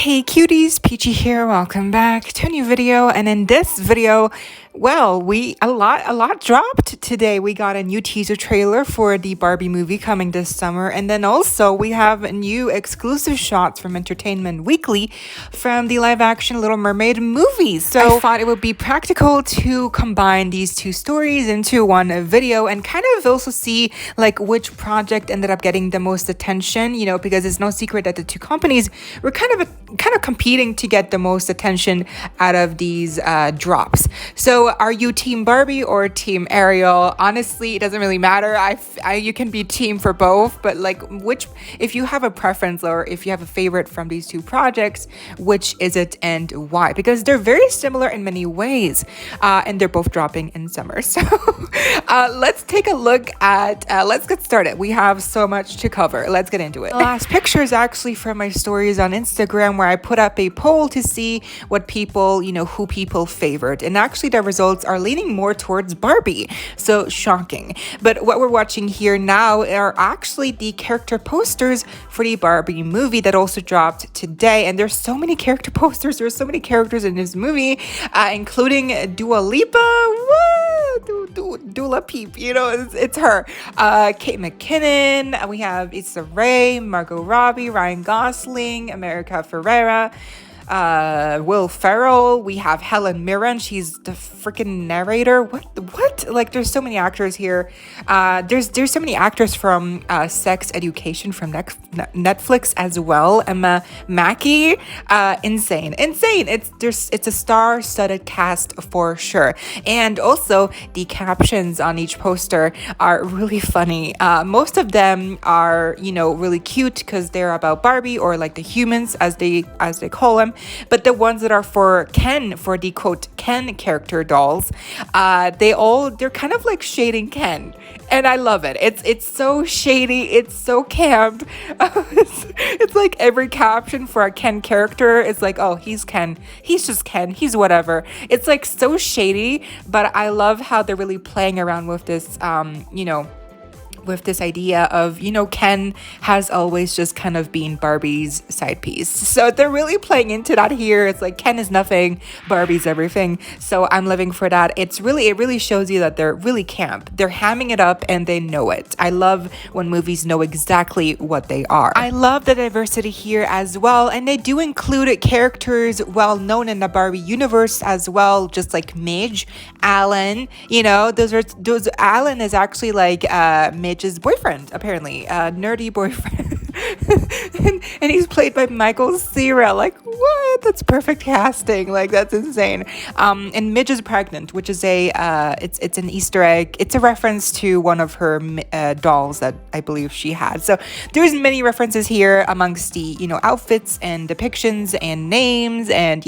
Hey cuties, PeachY here. Welcome back to a new video. And in this video, well, a lot dropped today. We got a new teaser trailer for the Barbie movie coming this summer, and then also we have new exclusive shots from Entertainment Weekly from the live-action Little Mermaid movie. So I thought it would be practical to combine these two stories into one video and kind of also see like which project ended up getting the most attention. You know, because it's no secret that the two companies were kind of competing to get the most attention out of these drops. So are you team Barbie or team Ariel? Honestly, it doesn't really matter. You can be team for both, but like if you have a preference or if you have a favorite from these two projects, which is it and why? Because they're very similar in many ways, and they're both dropping in summer. So let's take a look at, let's get started. We have so much to cover. Let's get into it. The last picture is actually from my stories on Instagram where I put up a poll to see what people, who people favored. And actually the results are leaning more towards Barbie. So shocking. But what we're watching here now are actually the character posters for the Barbie movie that also dropped today. And there's so many character posters. There's so many characters in this movie, including Dua Lipa. Dula Peep, it's her. Kate McKinnon. We have Issa Rae, Margot Robbie, Ryan Gosling, America Ferrera, Will Ferrell. We have Helen Mirren. She's the freaking narrator. What? Like, there's so many actors here. There's so many actors from Sex Education from Netflix as well. Emma Mackey. Insane. It's a star-studded cast for sure. And also the captions on each poster are really funny. Most of them are, really cute because they're about Barbie, or like the humans as they call them. But the ones that are for Ken, for the quote Ken character dolls, they're kind of like shading Ken, and I love it. It's so shady, it's so camp. It's like every caption for a Ken character is like, oh, he's Ken, he's just Ken, he's whatever. It's like so shady, but I love how they're really playing around with this, with this idea of, Ken has always just kind of been Barbie's side piece. So they're really playing into that here. It's like Ken is nothing, Barbie's everything. So I'm living for that. It really shows you that they're really camp. They're hamming it up and they know it. I love when movies know exactly what they are. I love the diversity here as well. And they do include characters well known in the Barbie universe as well, just like Midge, Alan, those Alan is actually like Midge's boyfriend, apparently, nerdy boyfriend. and he's played by Michael Cera. Like, what? That's perfect casting. Like, that's insane. And Midge is pregnant, which is it's an Easter egg. It's a reference to one of her dolls that I believe she had. So there's many references here amongst the outfits and depictions and names, and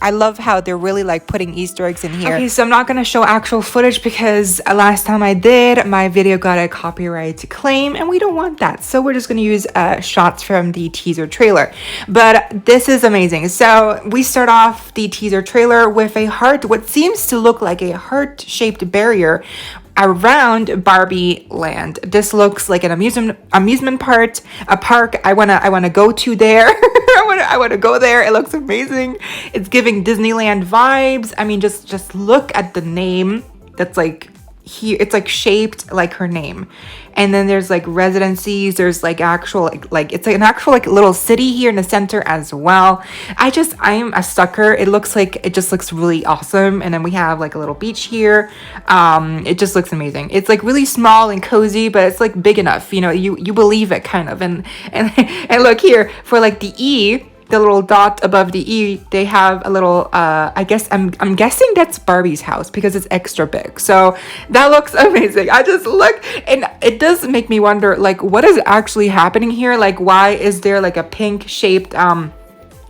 I love how they're really like putting Easter eggs in here. Okay, so I'm not gonna show actual footage because last time I did, my video got a copyright claim, and we don't want that. So we're just gonna use shots from the teaser trailer. But this is amazing. So we start off the teaser trailer with a heart, what seems to look like a heart-shaped barrier around Barbie land. This looks like an amusement park, a park I wanna go to there. I wanna go there. It looks amazing. It's giving Disneyland vibes. I mean, just look at the name. That's like here. It's like shaped like her name. And then there's like residencies. There's like actual like it's like an actual like little city here in the center as well. I'm a sucker. It just looks really awesome. And then we have like a little beach here. It just looks amazing. It's like really small and cozy, but it's like big enough. You believe it kind of. And look here for like the E. The little dot above the E, they have a little, I'm guessing that's Barbie's house because it's extra big. So that looks amazing. I just look, and it does make me wonder, like, what is actually happening here? Like, why is there like a pink shaped,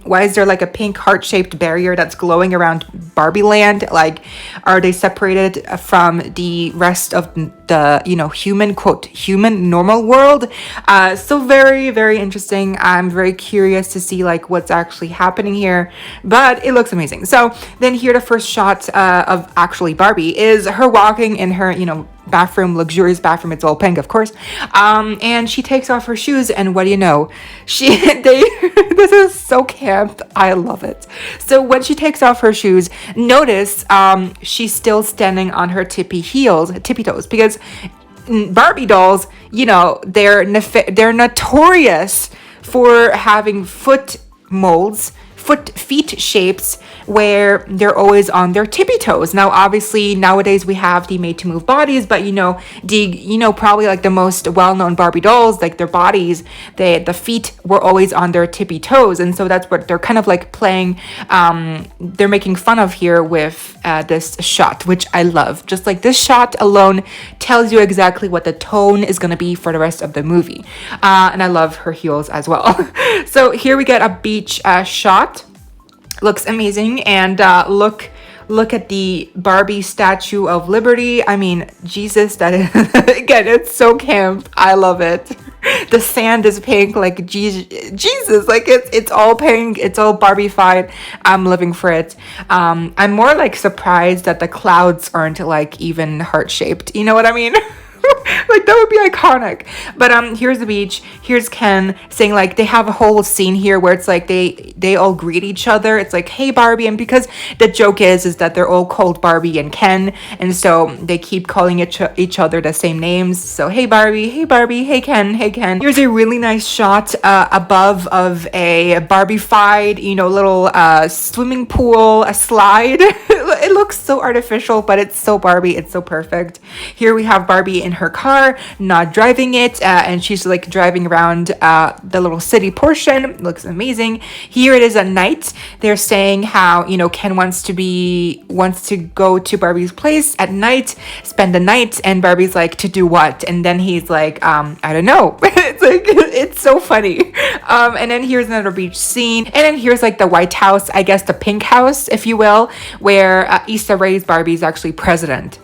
why is there like a pink heart-shaped barrier that's glowing around Barbie land? Like, are they separated from the rest of the, human normal world? So very, very interesting. I'm very curious to see like what's actually happening here, but it looks amazing. So then here, the first shot of actually Barbie is her walking in her, bathroom, luxurious bathroom. It's all pink, of course. And she takes off her shoes, and what do you know? This is so camp. I love it. So when she takes off her shoes, notice she's still standing on her tippy toes, because Barbie dolls, you know, they're notorious for having feet shapes where they're always on their tippy toes. Now, obviously, nowadays we have the made to move bodies, but probably like the most well-known Barbie dolls, like their bodies, the feet were always on their tippy toes, and so that's what they're kind of like playing. They're making fun of here with this shot, which I love. Just like this shot alone tells you exactly what the tone is going to be for the rest of the movie, and I love her heels as well. So here we get a beach shot. Looks amazing. And look at the Barbie Statue of Liberty. I mean, Jesus, that is again, it's so camp. I love it. The sand is pink, like Jesus, like it's all pink, it's all Barbie-fied. I'm living for it. I'm more like surprised that the clouds aren't like even heart-shaped, you know what I mean? Like that would be iconic. But here's the beach. Here's Ken saying, like, they have a whole scene here where it's like they all greet each other. It's like, hey Barbie, and because the joke is that they're all called Barbie and Ken, and so they keep calling each other the same names. So hey Barbie, hey Ken, hey Ken. Here's a really nice shot above of a Barbie-fied, little swimming pool, a slide. It looks so artificial, but it's so Barbie. It's so perfect. Here we have Barbie in her car, not driving it, and she's like driving around the little city portion. It looks amazing. Here it is at night. They're saying how Ken wants to go to Barbie's place at night, spend the night, and Barbie's like, to do what? And then he's like, I don't know. It's like, it's so funny. And then here's another beach scene, and then here's like the White House, I guess the pink house, if you will, where Issa Rae's Barbie is actually president.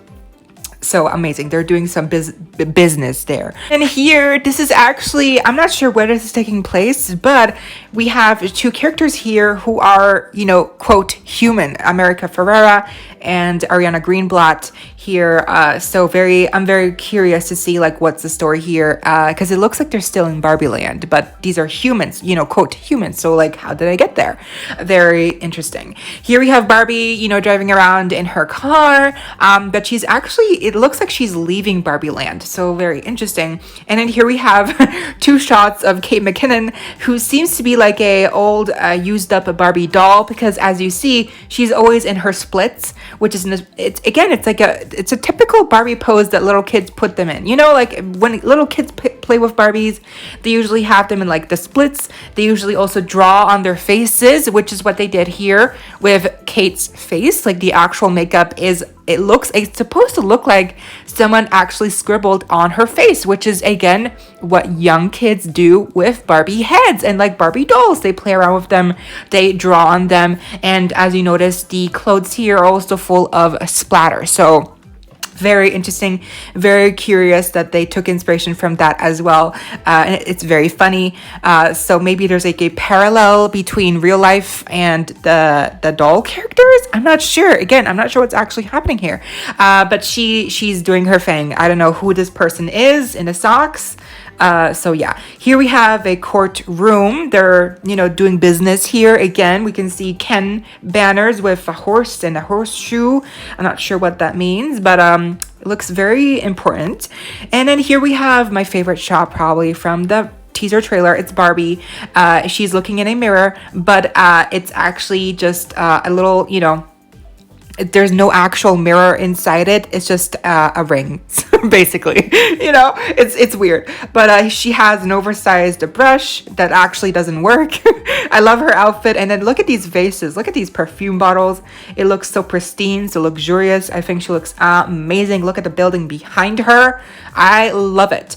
So amazing. They're doing some business there. And here, this is actually, I'm not sure where this is taking place, but we have two characters here who are, quote, human. America Ferrera and Ariana Greenblatt here. So I'm very curious to see like what's the story here, because it looks like they're still in Barbie land, but these are humans, quote, humans. So like, how did I get there? Very interesting. Here we have Barbie, driving around in her car, but she's actually, it looks like she's leaving Barbie land. So very interesting. And then here we have two shots of Kate McKinnon, who seems to be like a old used up Barbie doll, because as you see, she's always in her splits, which is it's a typical Barbie pose that little kids put them in. Like when little kids play with Barbies, they usually have them in like the splits. They usually also draw on their faces, which is what they did here with Kate's face. Like the actual makeup it's supposed to look like someone actually scribbled on her face, which is again what young kids do with Barbie heads and like Barbie dolls. They play around with them, they draw on them, and as you notice, the clothes here are also full of splatter. So very interesting, very curious that they took inspiration from that as well. And it's very funny. So maybe there's like a parallel between real life and the doll characters. I'm not sure. Again, I'm not sure what's actually happening here. But she's doing her thing. I don't know who this person is in the socks. So yeah, here we have a courtroom. They're, doing business here. Again, we can see Ken banners with a horse and a horseshoe. I'm not sure what that means, but it looks very important. And then here we have my favorite shot probably from the teaser trailer. It's Barbie. She's looking in a mirror, but it's actually just a little, there's no actual mirror inside it. It's just a ring, basically. It's weird. But she has an oversized brush that actually doesn't work. I love her outfit. And then look at these vases. Look at these perfume bottles. It looks so pristine, so luxurious. I think she looks amazing. Look at the building behind her. I love it.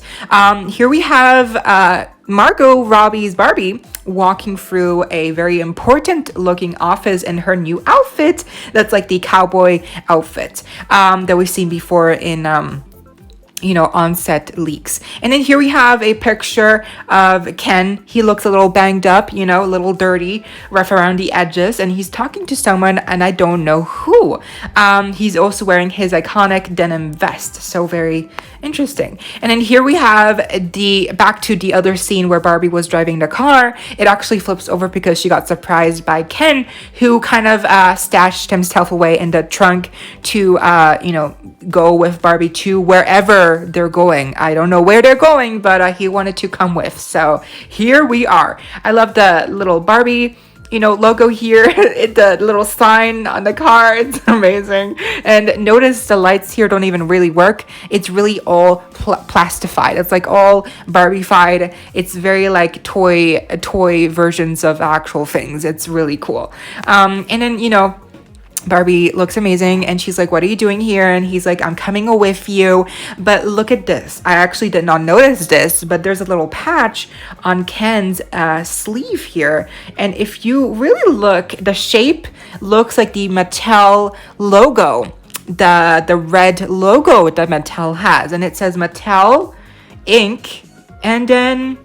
Here we have Margot Robbie's Barbie walking through a very important looking office in her new outfit that's like the cowboy outfit that we've seen before in on-set leaks. And then here we have a picture of Ken. He looks a little banged up, a little dirty, rough around the edges, and he's talking to someone, and I don't know who. He's also wearing his iconic denim vest, so very interesting. And then here we have back to the other scene where Barbie was driving the car. It actually flips over because she got surprised by Ken, who kind of stashed himself away in the trunk to go with Barbie to wherever they're going. I don't know where they're going, but he wanted to come with. So here we are. I love the little Barbie logo here, the little sign on the car. It's amazing. And notice the lights here don't even really work. It's really all plastified. It's like all Barbie-fied. It's very like toy versions of actual things. It's really cool. And then Barbie looks amazing, and she's like, what are you doing here? And he's like, I'm coming with you. But look at this. I actually did not notice this, but there's a little patch on Ken's sleeve here. And if you really look, the shape looks like the Mattel logo, the red logo that Mattel has. And it says Mattel Inc. And then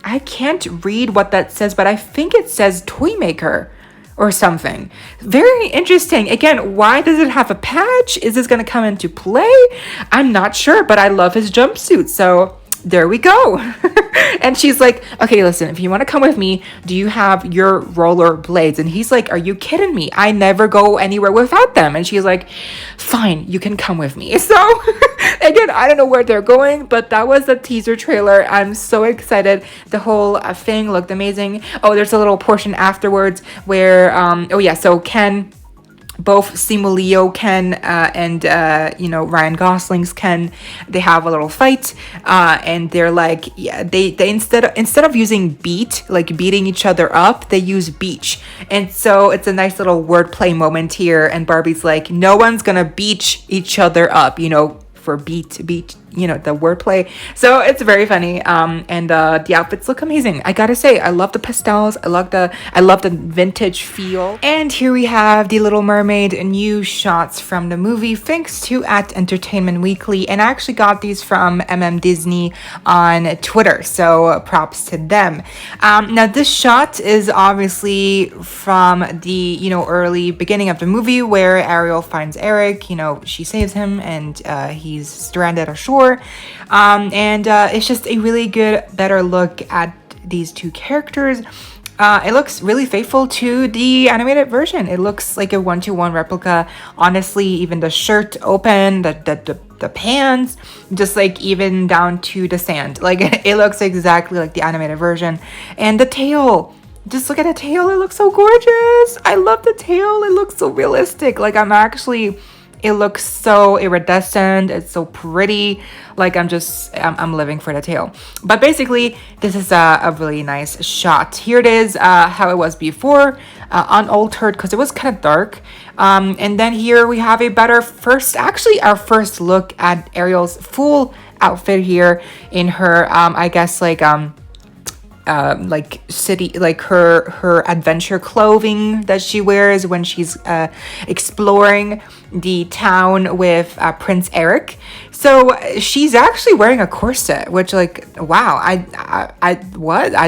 I can't read what that says, but I think it says Toy Maker or something. Very interesting. Again, why does it have a patch? Is this going to come into play? I'm not sure, but I love his jumpsuit. So there we go. And she's like, okay, listen, if you want to come with me, do you have your roller blades? And he's like, are you kidding me? I never go anywhere without them. And she's like, fine, you can come with me. So again, I don't know where they're going, but that was the teaser trailer. I'm so excited. The whole thing looked amazing. Oh, there's a little portion afterwards where, so Ken, both Simu Liu Ken and Ryan Gosling's Ken, they have a little fight, and they're like, they instead of using beating each other up, they use beach. And so it's a nice little wordplay moment here, and Barbie's like, no one's gonna beach each other up, for beat, the wordplay. So it's very funny. And the outfits look amazing. I gotta say, I love the pastels. I love the vintage feel. And here we have the Little Mermaid new shots from the movie, thanks to @Entertainment Weekly. And I actually got these from Disney on Twitter. So props to them. Now this shot is obviously from the, early beginning of the movie where Ariel finds Eric, she saves him, and he's stranded ashore. And it's just a really good, better look at these two characters. It looks really faithful to the animated version. It looks like a 1-to-1 replica. Honestly, even the shirt open, the pants, just like even down to the sand. Like it looks exactly like the animated version. And the tail. Just look at the tail. It looks so gorgeous. I love the tail. It looks so realistic. Like it looks so iridescent. It's so pretty. Like I'm living for the tail. But basically, this is a really nice shot. Here it is, how it was before, unaltered, because it was kind of dark. And then here we have our first look at Ariel's full outfit here in her, city, like her adventure clothing that she wears when she's exploring the town with Prince Eric. So she's actually wearing a corset, which, like, wow, I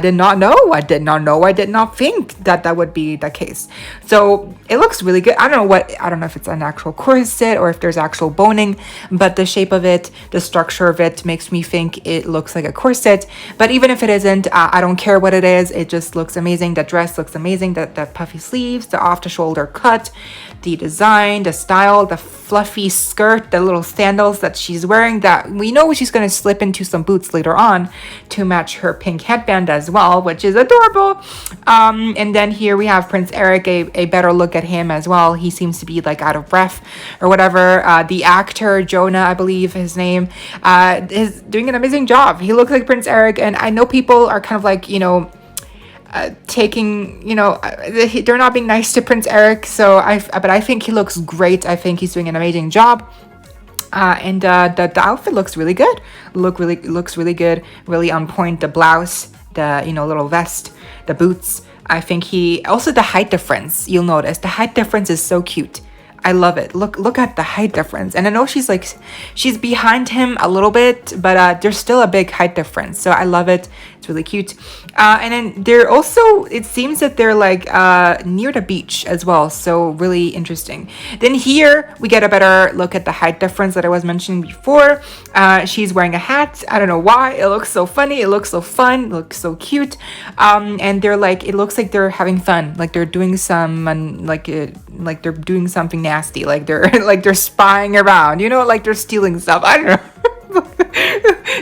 did not know. I did not think that would be the case. So it looks really good. I don't know if it's an actual corset or if there's actual boning, but the shape of it, the structure of it makes me think it looks like a corset. But even if it isn't, I don't care what it is. It just looks amazing. The dress looks amazing. The puffy sleeves, the off-the-shoulder cut, the design, the style, the fluffy skirt, the little sandals that she's wearing, that we know she's going to slip into some boots later on to match her pink headband as well, which is adorable. And then here we have Prince Eric, a better look at him as well. He seems to be like out of breath or whatever. The actor, Jonah, I believe his name, is doing an amazing job. He looks like Prince Eric, and I know people are kind of like, they're not being nice to Prince Eric, but I think he looks great. I think he's doing an amazing job. And the outfit looks really good. Looks really good, really on point. The blouse, the little vest, the boots. I think also the height difference. You'll notice the height difference is so cute. I love it. Look at the height difference. And I know she's behind him a little bit, but there's still a big height difference. So I love it. It's really cute. And then they're also, it seems that they're like near the beach as well. So really interesting. Then here we get a better look at the height difference that I was mentioning before. She's wearing a hat. I don't know why. It looks so funny. It looks so fun. It looks so cute. And they're like, it looks like they're having fun. Like they're doing like they're doing something nasty. Like they're like they're spying around, you know, like they're stealing stuff. I don't know.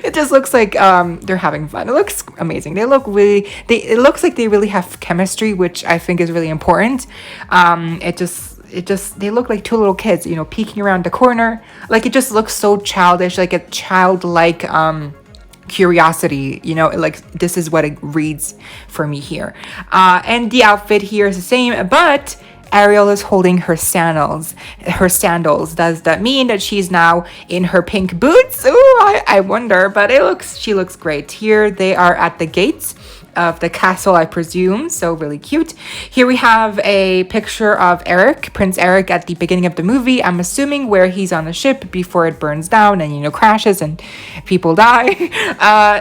It just looks like they're having fun. It looks amazing. It looks like they really have chemistry, which I think is really important. They look like two little kids, you know, peeking around the corner. Like it just looks so childish, like a childlike curiosity, you know, like this is what it reads for me here. And the outfit here is the same, but Ariel is holding her sandals. Does that mean that she's now in her pink boots? Ooh, I wonder, but she looks great. Here they are at the gates of the castle, I presume. So really cute. Here we have a picture of Prince Eric at the beginning of the movie. I'm assuming where he's on the ship before it burns down and, you know, crashes and people die.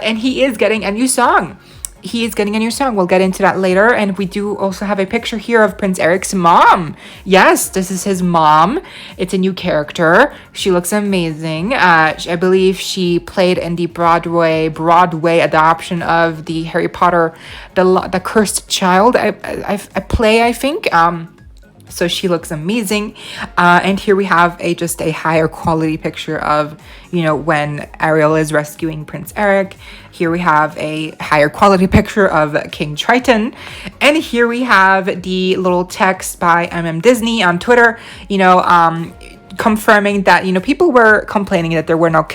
And he is getting a new song. We'll get into that later. And we do also have a picture here of Prince Eric's mom. Yes, this is his mom. It's a new character. She looks amazing. I believe she played in the Broadway adaptation of the Harry Potter, the Cursed Child. I think. So she looks amazing. And here we have just a higher quality picture of, you know, when Ariel is rescuing Prince Eric. Here we have a higher quality picture of King Triton. And here we have the little text by Disney on Twitter, you know, confirming that, you know, people were complaining that there were no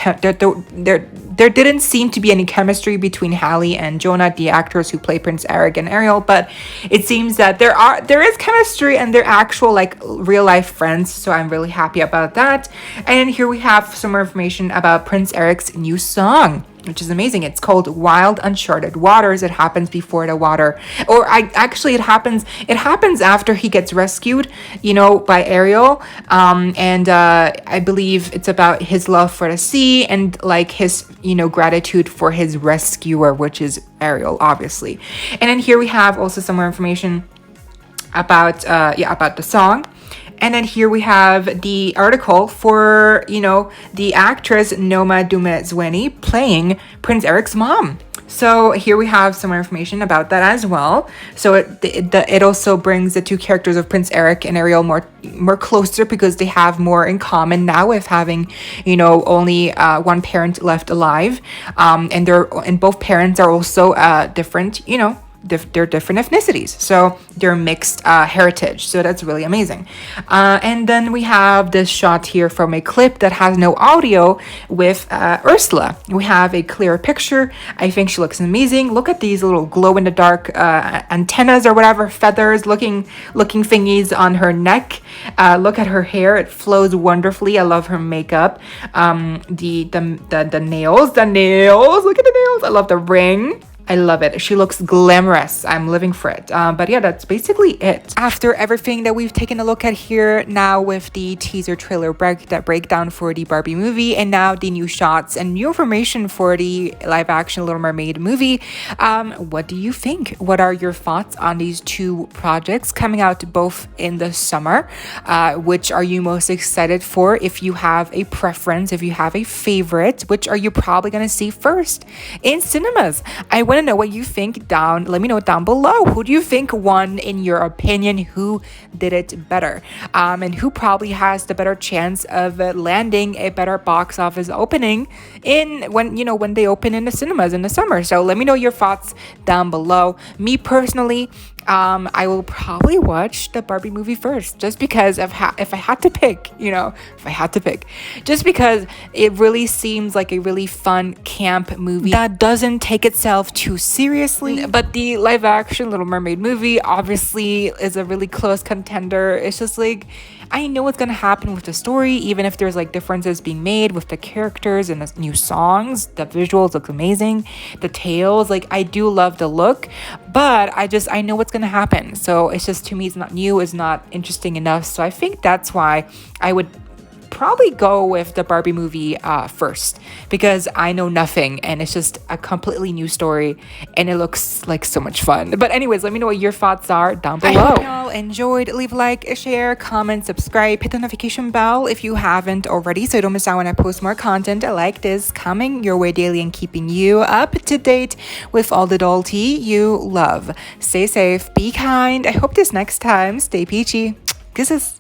there didn't seem to be any chemistry between Hallie and Jonah, the actors who play Prince Eric and Ariel, but it seems that there is chemistry and they're actual like real life friends, so I'm really happy about that. And here we have some more information about Prince Eric's new song, which is amazing. It's called Wild Uncharted Waters. It happens before the water, it happens after he gets rescued, you know, by Ariel. And I believe it's about his love for the sea and like his, you know, gratitude for his rescuer, which is Ariel, obviously. And then here we have also some more information about the song. And then here we have the article for, you know, the actress Noma Dumezweni playing Prince Eric's mom. So here we have some more information about that as well. So it also brings the two characters of Prince Eric and Ariel more closer, because they have more in common now with having, you know, only one parent left alive. And both parents are also different, you know, they're different ethnicities, so they're mixed heritage, so that's really amazing. And then we have this shot here from a clip that has no audio with Ursula. We have a clear picture. I think she looks amazing. Look at these little glow in the dark antennas or whatever, feathers looking thingies on her neck. Look at her hair, it flows wonderfully. I love her makeup. The nails, look at the nails. I love the ring. I love it. She looks glamorous. I'm living for it. But yeah, that's basically it. After everything that we've taken a look at here now with the teaser trailer breakdown for the Barbie movie, and now the new shots and new information for the live action Little Mermaid movie, what do you think? What are your thoughts on these two projects coming out both in the summer? Which are you most excited for? If you have a preference, if you have a favorite, which are you probably going to see first in cinemas? I want to know what you think let me know down below. Who do you think won in your opinion? Who did it better? And who probably has the better chance of landing a better box office opening when they open in the cinemas in the summer? So let me know your thoughts down below. Me personally, I will probably watch the Barbie movie first, just because if I had to pick, just because it really seems like a really fun camp movie that doesn't take itself too seriously. But the live action Little Mermaid movie obviously is a really close contender. It's just like, I know what's gonna happen with the story, even if there's like differences being made with the characters and the new songs. The visuals look amazing. The tales, like I do love the look, but I know what's gonna happen. So it's just, to me, it's not new, it's not interesting enough. So I think that's why I would probably go with the Barbie movie first, because I know nothing and it's just a completely new story and it looks like so much fun. But anyways, let me know what your thoughts are down below. I hope y'all enjoyed. Leave a like, a share, comment, subscribe, hit the notification bell if you haven't already so you don't miss out when I post more content like this coming your way daily and keeping you up to date with all the doll tea you love. Stay safe, be kind. I hope this next time stay peachy. Kisses.